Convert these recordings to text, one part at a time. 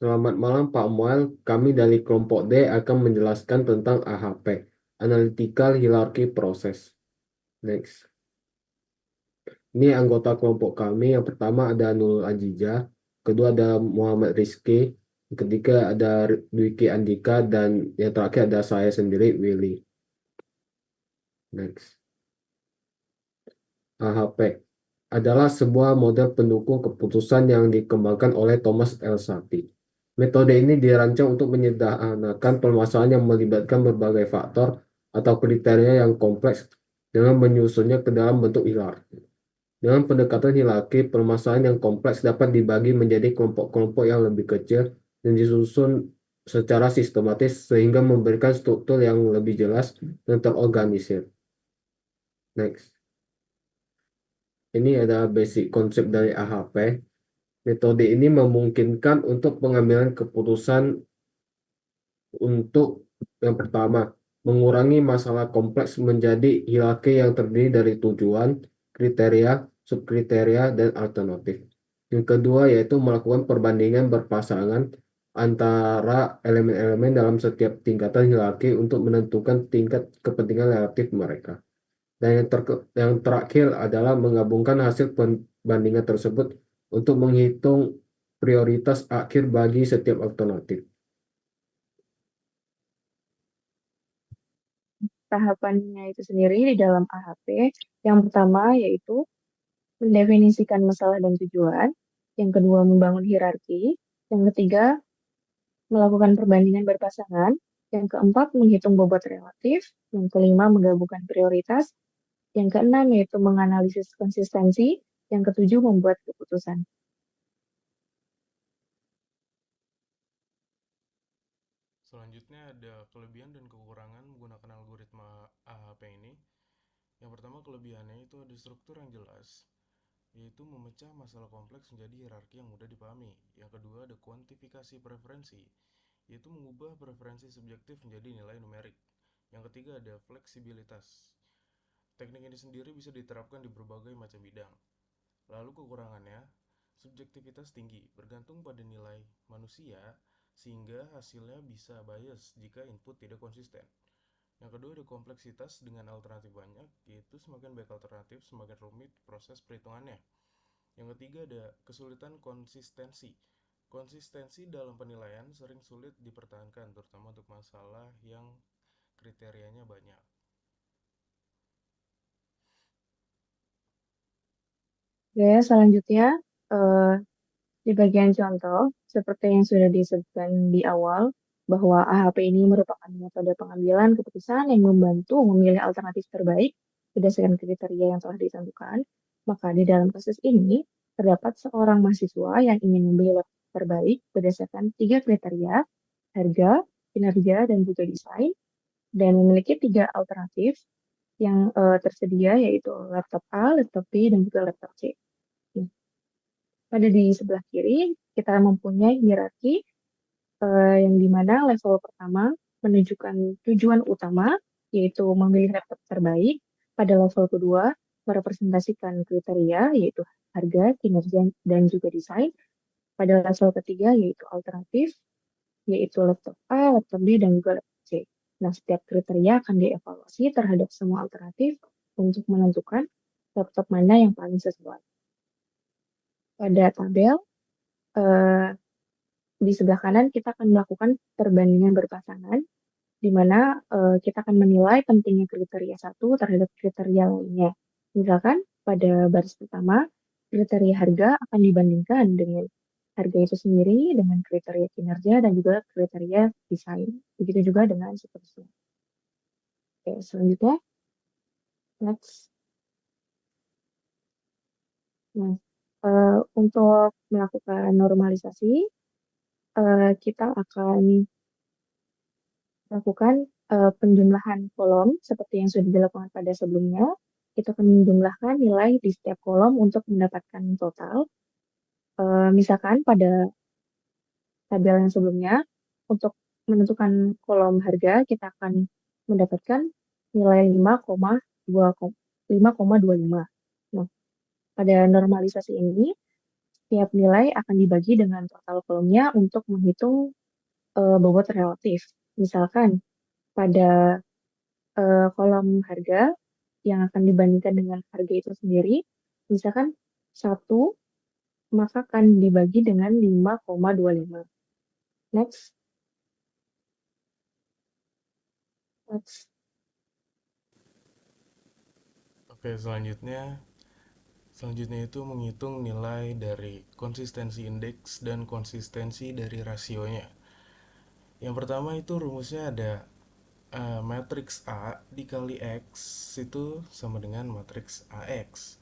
Selamat malam Pak Muel, kami dari kelompok D akan menjelaskan tentang AHP, Analytical Hierarchy Process. Next. Ini anggota kelompok kami. Yang pertama ada Nurul Ajiza, kedua ada Muhammad Rizky, yang ketiga ada Dwiki Andika, dan yang terakhir ada saya sendiri, Willy. Next. AHP adalah sebuah model pendukung keputusan yang dikembangkan oleh Thomas L. Sapi. Metode ini dirancang untuk menyederhanakan permasalahan yang melibatkan berbagai faktor atau kriteria yang kompleks dengan menyusunnya ke dalam bentuk hierarki. Dengan pendekatan hierarki, permasalahan yang kompleks dapat dibagi menjadi kelompok-kelompok yang lebih kecil dan disusun secara sistematis sehingga memberikan struktur yang lebih jelas dan terorganisir. Next. Ini adalah basic konsep dari AHP. Metode ini memungkinkan untuk pengambilan keputusan untuk yang pertama, mengurangi masalah kompleks menjadi hierarki yang terdiri dari tujuan, kriteria, subkriteria, dan alternatif. Yang kedua yaitu melakukan perbandingan berpasangan antara elemen-elemen dalam setiap tingkatan hierarki untuk menentukan tingkat kepentingan relatif mereka. Dan yang terakhir adalah menggabungkan hasil perbandingan tersebut untuk menghitung prioritas akhir bagi setiap alternatif. Tahapannya itu sendiri di dalam AHP, yang pertama yaitu mendefinisikan masalah dan tujuan, yang kedua membangun hierarki, yang ketiga melakukan perbandingan berpasangan, yang keempat menghitung bobot relatif, yang kelima menggabungkan prioritas, yang keenam yaitu menganalisis konsistensi, yang ketujuh membuat keputusan. Selanjutnya ada kelebihan dan kekurangan menggunakan algoritma AHP ini. Yang pertama kelebihannya itu ada struktur yang jelas, yaitu memecah masalah kompleks menjadi hierarki yang mudah dipahami. Yang kedua ada kuantifikasi preferensi, yaitu mengubah preferensi subjektif menjadi nilai numerik. Yang ketiga ada fleksibilitas. Teknik ini sendiri bisa diterapkan di berbagai macam bidang. Lalu kekurangannya, subjektivitas tinggi, bergantung pada nilai manusia, sehingga hasilnya bisa bias jika input tidak konsisten. Yang kedua ada kompleksitas dengan alternatif banyak, yaitu semakin banyak alternatif, semakin rumit proses perhitungannya. Yang ketiga ada kesulitan konsistensi. Konsistensi dalam penilaian sering sulit dipertahankan, terutama untuk masalah yang kriterianya banyak. Oke, selanjutnya eh, di bagian contoh, seperti yang sudah disebutkan di awal, bahwa AHP ini merupakan metode pengambilan keputusan yang membantu memilih alternatif terbaik berdasarkan kriteria yang telah ditentukan. Maka di dalam kasus ini, terdapat seorang mahasiswa yang ingin memilih laptop terbaik berdasarkan tiga kriteria, harga, kinerja, dan juga desain, dan memiliki tiga alternatif yang tersedia, yaitu laptop A, laptop B, dan juga laptop C. Nah, pada di sebelah kiri, kita mempunyai hierarki yang dimana level pertama menunjukkan tujuan utama, yaitu memilih laptop terbaik. Pada level kedua, merepresentasikan kriteria, yaitu harga, kinerja, dan juga desain. Pada level ketiga, yaitu alternatif, yaitu laptop A, laptop B, dan juga laptop C. Nah, setiap kriteria akan dievaluasi terhadap semua alternatif untuk menentukan laptop mana yang paling sesuai. Pada tabel, eh, di sebelah kanan kita akan melakukan perbandingan berpasangan, di mana kita akan menilai pentingnya kriteria satu terhadap kriteria lainnya. Misalkan pada baris pertama, kriteria harga akan dibandingkan dengan harga itu sendiri, dengan kriteria kinerja, dan juga kriteria desain. Begitu juga dengan seterusnya. Oke, selanjutnya, next. Nah, untuk melakukan normalisasi, kita akan lakukan penjumlahan kolom seperti yang sudah dilakukan pada sebelumnya. Kita akan menjumlahkan nilai di setiap kolom untuk mendapatkan total. Misalkan pada tabel yang sebelumnya, untuk menentukan kolom harga, kita akan mendapatkan nilai 5,25. Nah, pada normalisasi ini, Tiap nilai akan dibagi dengan total kolomnya untuk menghitung bobot relatif. Misalkan pada kolom harga yang akan dibandingkan dengan harga itu sendiri, misalkan 1, maka akan dibagi dengan 5,25. Next. Next. Oke, selanjutnya itu menghitung nilai dari konsistensi indeks dan konsistensi dari rasionya. Yang pertama itu rumusnya ada matriks A dikali X itu sama dengan matriks AX.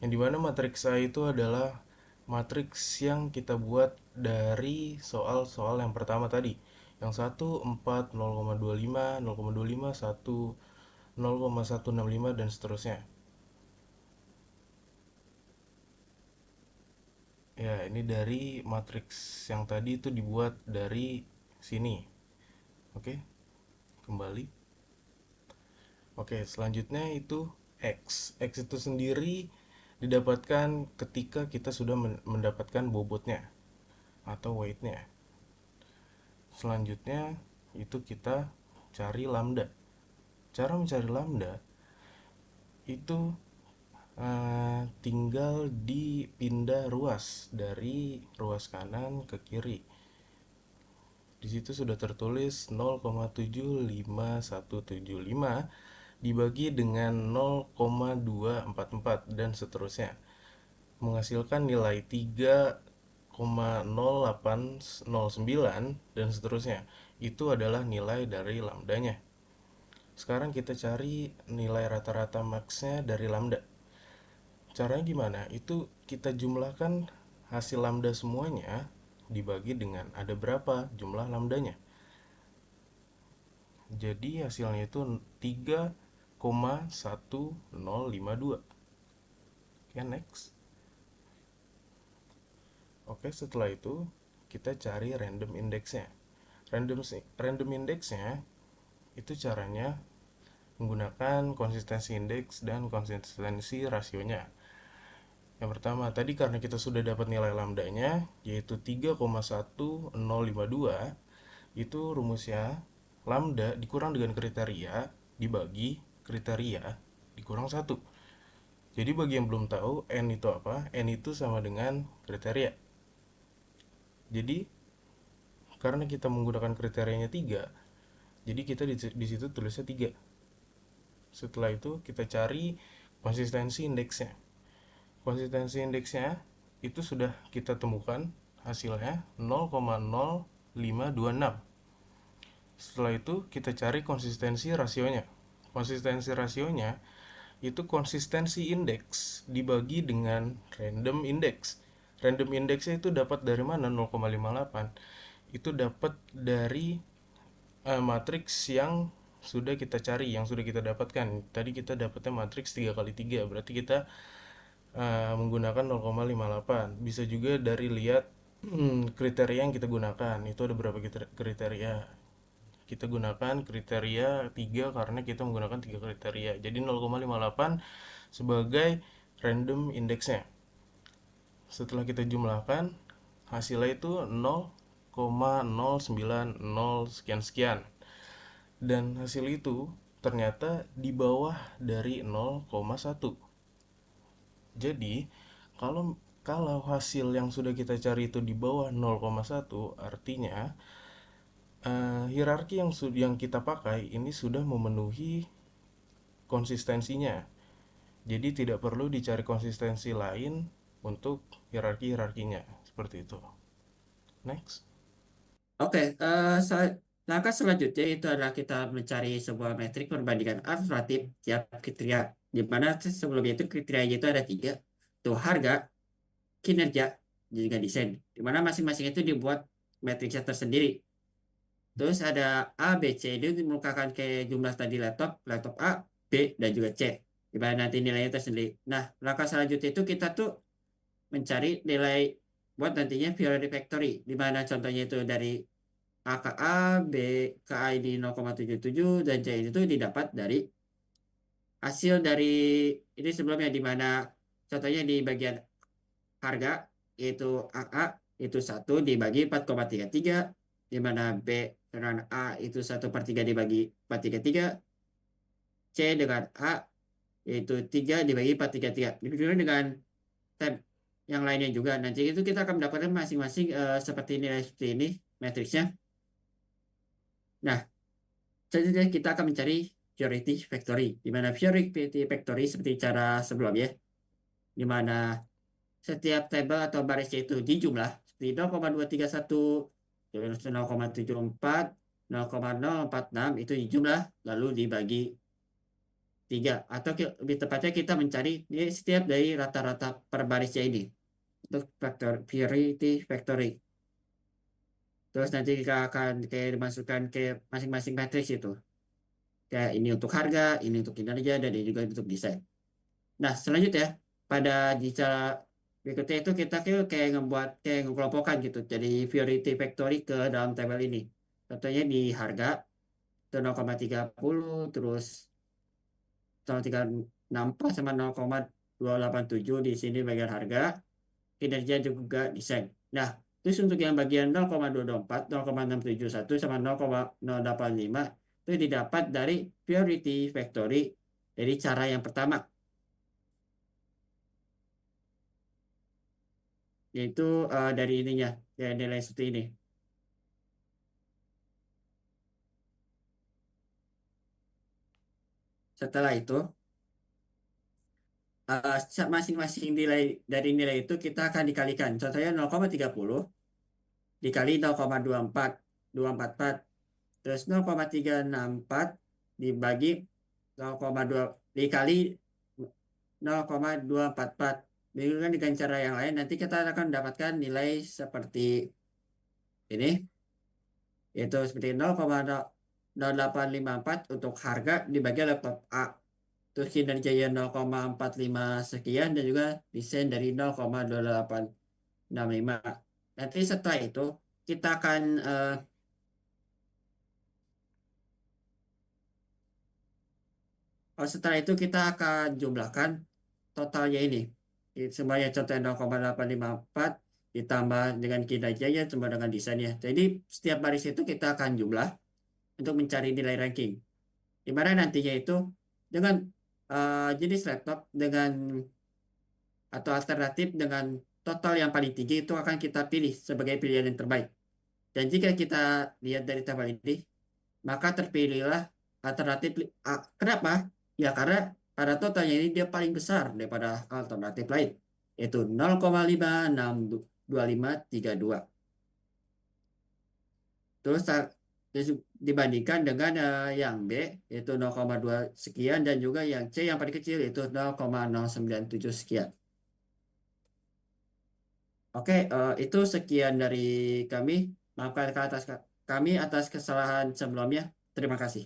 Yang dimana matriks A itu adalah matriks yang kita buat dari soal-soal yang pertama tadi. Yang 1, 4, 0,25, 0,25, 1, 0,165 dan seterusnya. Ya, ini dari matriks yang tadi itu dibuat dari sini. Oke, kembali. Oke, selanjutnya itu X. X itu sendiri didapatkan ketika kita sudah mendapatkan bobotnya atau weightnya. Selanjutnya itu kita cari lambda. Cara mencari lambda itu tinggal dipindah ruas dari ruas kanan ke kiri. Di situ sudah tertulis 0,75175 dibagi dengan 0,244 dan seterusnya, menghasilkan nilai 3,0809 dan seterusnya. Itu adalah nilai dari lambdanya. Sekarang kita cari nilai rata-rata max-nya dari lambda. Caranya gimana? Itu kita jumlahkan hasil lambda semuanya dibagi dengan ada berapa jumlah lambdanya. Jadi hasilnya itu 3,1052. Oke, next. Oke, setelah itu kita cari random indexnya. Random indexnya itu caranya menggunakan konsistensi indeks dan konsistensi rasionya. Yang pertama, tadi karena kita sudah dapat nilai lambdanya, yaitu 3,1052, itu rumusnya lambda dikurang dengan kriteria dibagi kriteria dikurang 1. Jadi bagi yang belum tahu, N itu apa? N itu sama dengan kriteria. Jadi, karena kita menggunakan kriterianya 3, jadi kita di situ tulisnya 3. Setelah itu kita cari konsistensi indeksnya. Konsistensi indeksnya itu sudah kita temukan hasilnya 0,0526. Setelah itu kita cari konsistensi rasionya. Konsistensi rasionya itu konsistensi indeks dibagi dengan random index. Random indexnya itu dapat dari mana? 0,58. Itu dapat dari matriks yang sudah kita cari, yang sudah kita dapatkan. Tadi kita dapatnya matriks 3 kali 3, berarti kita menggunakan 0,58. Bisa juga dari lihat kriteria yang kita gunakan. Itu ada berapa kriteria. Kita gunakan kriteria 3 karena kita menggunakan 3 kriteria. Jadi 0,58 sebagai random indeksnya. Setelah kita jumlahkan, hasilnya itu 0,090 sekian-sekian. Dan hasil itu ternyata di bawah dari 0,1. Jadi, kalau kalau hasil yang sudah kita cari itu di bawah 0,1, artinya hierarki yang kita pakai ini sudah memenuhi konsistensinya. Jadi tidak perlu dicari konsistensi lain untuk hierarkinya. Seperti itu. Next. Oke, langkah selanjutnya itu adalah kita mencari sebuah metrik perbandingan alternatif tiap kriteria. Di mana sebelumnya itu kriterianya itu ada 3, tuh harga, kinerja, dan juga desain. Di mana masing-masing itu dibuat matriksnya tersendiri. Terus ada A, B, C. Itu dimukakan ke jumlah tadi laptop A, B, dan juga C. Di mana nanti nilainya tersendiri. Nah, langkah selanjutnya itu kita tuh mencari nilai buat nantinya Fiori Factory. Di mana contohnya itu dari A ke A, B ke A ini 0,77, dan C itu didapat dari hasil dari ini sebelumnya, di mana contohnya di bagian harga yaitu AA itu 1 dibagi 4,33, di mana B dengan A itu 1/3 dibagi 4,33, C dengan A yaitu 3 dibagi 4,33. Begitu dengan tab yang lainnya juga. Nanti itu kita akan mendapatkan masing-masing seperti nilai seperti ini matriksnya. Nah, selanjutnya kita akan mencari purity factory, di mana purity factory seperti cara sebelumnya, di mana setiap tabel atau barisnya itu dijumlah seperti 0,231, 0,74, 0,046 itu dijumlah lalu dibagi 3, atau lebih tepatnya kita mencari di setiap dari rata-rata per barisnya ini untuk faktor purity factory. Terus nanti kita akan kayak dimasukkan ke masing-masing matriks itu. Kayak ini untuk harga, ini untuk kinerja, dan ini juga untuk desain. Nah, selanjutnya pada di cara berikutnya itu kita kayak ngebuat kayak ngekelompokkan gitu. Jadi priority factory ke dalam tabel ini. Contohnya di harga itu 0,30, terus 0,364 sama 0,287 di sini bagian harga, kinerja juga desain. Nah, terus untuk yang bagian 0,224, 0,671 sama 0,085 itu didapat dari priority factory dari cara yang pertama, yaitu dari ininya, dari nilai seperti ini. Setelah itu, masing-masing nilai dari nilai itu kita akan dikalikan. Contohnya 0,30 dikali 0,244, terus 0,364 dibagi 0,2 dikali 0,244. Dengan cara yang lain, nanti kita akan mendapatkan nilai seperti ini, yaitu seperti 0,0854 untuk harga dibagi laptop A. Terus kinerjanya 0,45 sekian dan juga desain dari 0,2865. Nanti setelah itu kita akan setelah itu kita akan jumlahkan totalnya ini. Semuanya contohnya 0,854 ditambah dengan kinerjanya tambah dengan desainnya. Jadi setiap baris itu kita akan jumlah untuk mencari nilai ranking. Di mana nantinya itu dengan jenis laptop dengan atau alternatif dengan total yang paling tinggi itu akan kita pilih sebagai pilihan yang terbaik. Dan jika kita lihat dari tabel ini, maka terpilihlah alternatif A. Kenapa? Ya karena pada totalnya ini dia paling besar daripada alternatif lain, yaitu 0,562532. Terus dibandingkan dengan yang B, yaitu 0,2 sekian, dan juga yang C yang paling kecil, yaitu 0,097 sekian. Oke, itu sekian dari kami. Maafkan atas kami atas kesalahan sebelumnya. Terima kasih.